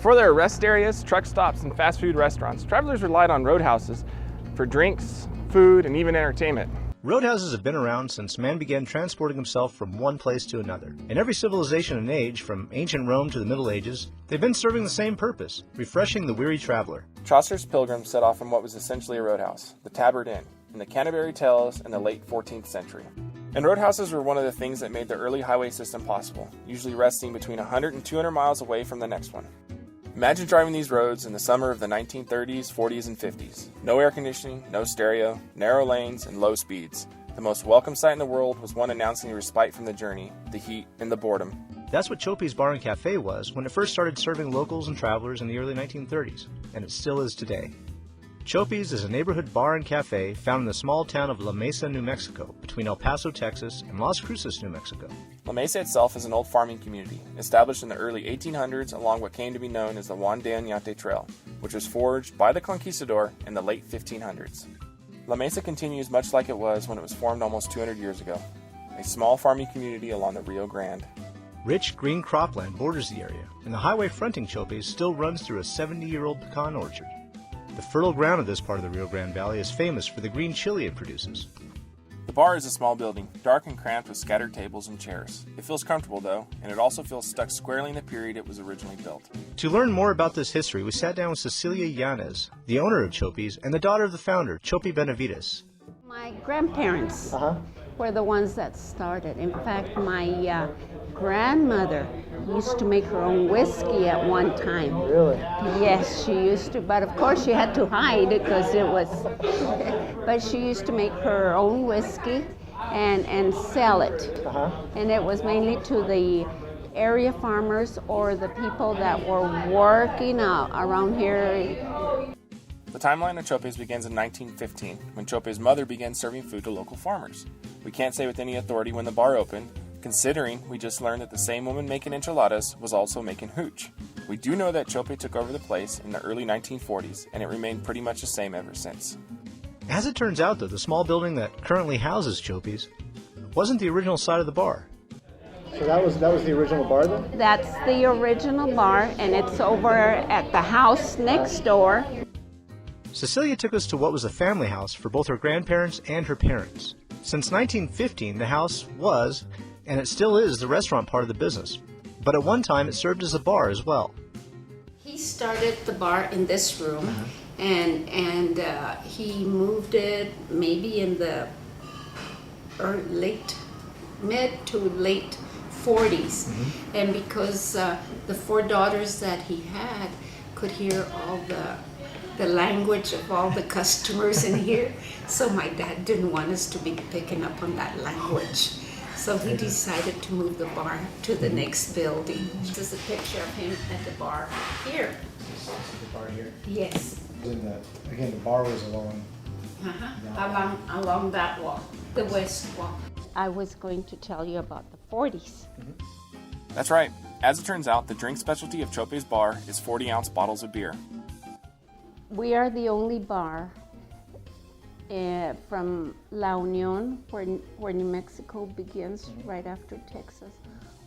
Before there were rest areas, truck stops, and fast food restaurants, travelers relied on roadhouses for drinks, food, and even entertainment. Roadhouses have been around since man began transporting himself from one place to another. In every civilization and age, from ancient Rome to the Middle Ages, they've been serving the same purpose, refreshing the weary traveler. Chaucer's Pilgrims set off from what was essentially a roadhouse, the Tabard Inn, in the Canterbury Tales in the late 14th century. And roadhouses were one of the things that made the early highway system possible, usually resting between 100 and 200 miles away from the next one. Imagine driving these roads in the summer of the 1930s, 40s, and 50s. No air conditioning, no stereo, narrow lanes, and low speeds. The most welcome sight in the world was one announcing a respite from the journey, the heat, and the boredom. That's what Chope's Bar and Cafe was when it first started serving locals and travelers in the early 1930s, and it still is today. Chope's is a neighborhood bar and cafe found in the small town of La Mesa, New Mexico, between El Paso, Texas, and Las Cruces, New Mexico. La Mesa itself is an old farming community, established in the early 1800s along what came to be known as the Juan de Oñate Trail, which was forged by the conquistador in the late 1500s. La Mesa continues much like it was when it was formed almost 200 years ago, a small farming community along the Rio Grande. Rich green cropland borders the area, and the highway fronting Chope's still runs through a 70-year-old pecan orchard. The fertile ground of this part of the Rio Grande Valley is famous for the green chili it produces. The bar is a small building, dark and cramped with scattered tables and chairs. It feels comfortable though, and it also feels stuck squarely in the period it was originally built. To learn more about this history, we sat down with Cecilia Yanez, the owner of Chope's and the daughter of the founder, Chope Benavides. My grandparents were the ones that started. In fact, my grandmother used to make her own whiskey at one time. Really? Yes, she used to, but of course she had to hide because it was, but she used to make her own whiskey and sell it. And it was mainly to the area farmers or the people that were working out around here. The timeline of Chope's begins in 1915, when Chope's mother began serving food to local farmers. We can't say with any authority when the bar opened, considering we just learned that the same woman making enchiladas was also making hooch. We do know that Chope took over the place in the early 1940s, and it remained pretty much the same ever since. As it turns out, though, the small building that currently houses Chope's wasn't the original site of the bar. So that was the original bar then? That's the original bar, and it's over at the house next door. Cecilia took us to what was a family house for both her grandparents and her parents. Since 1915, the house was, and it still is, the restaurant part of the business. But at one time, it served as a bar as well. He started the bar in this room, and he moved it maybe in the mid to late 40s. And because the four daughters that he had could hear all the language of all the customers in here, so my dad didn't want us to be picking up on that language. So he decided to move the bar to the next building. This is a picture of him at the bar here. The bar here? Yes. Again, the bar was along. Along that wall, the west wall. I was going to tell you about the 40s. That's right. As it turns out, the drink specialty of Chope's bar is 40-ounce bottles of beer. We are the only bar from La Union, where New Mexico begins, right after Texas,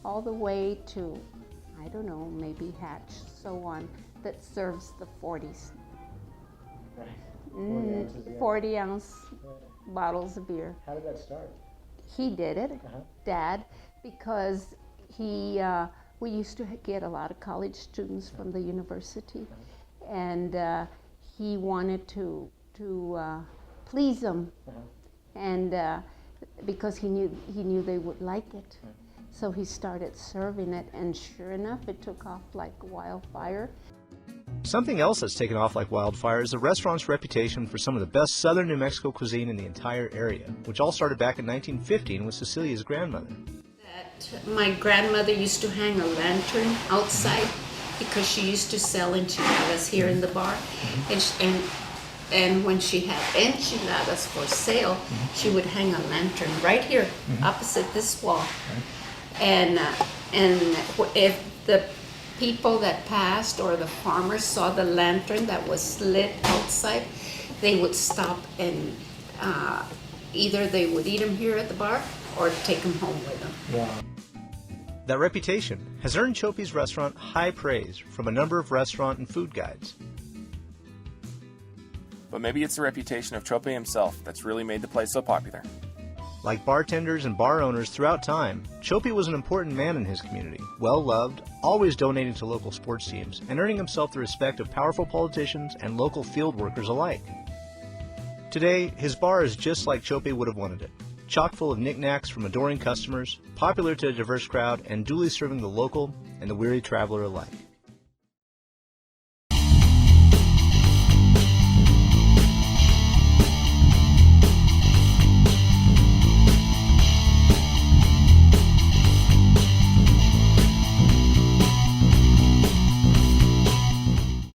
all the way to, I don't know, maybe Hatch, so on, that serves the 40s. Right. 40 ounces, yeah. 40-ounce bottles of beer. How did that start? He did it, Dad, because we used to get a lot of college students from the university, and he wanted to please them, and because he knew they would like it. So he started serving it, and sure enough, it took off like wildfire. Something else that's taken off like wildfire is the restaurant's reputation for some of the best southern New Mexico cuisine in the entire area, which all started back in 1915 with Cecilia's grandmother. My grandmother used to hang a lantern outside because she used to sell enchiladas here in the bar, and when she had enchiladas for sale, she would hang a lantern right here opposite this wall, and if the people that passed or the farmers saw the lantern that was lit outside, they would stop and either they would eat them here at the bar or take them home with them. Wow. That reputation has earned Chope's restaurant high praise from a number of restaurant and food guides. But maybe it's the reputation of Chope himself that's really made the place so popular. Like bartenders and bar owners throughout time, Chope was an important man in his community, well-loved, always donating to local sports teams, and earning himself the respect of powerful politicians and local field workers alike. Today, his bar is just like Chope would have wanted it, chock full of knickknacks from adoring customers, popular to a diverse crowd, and duly serving the local and the weary traveler alike.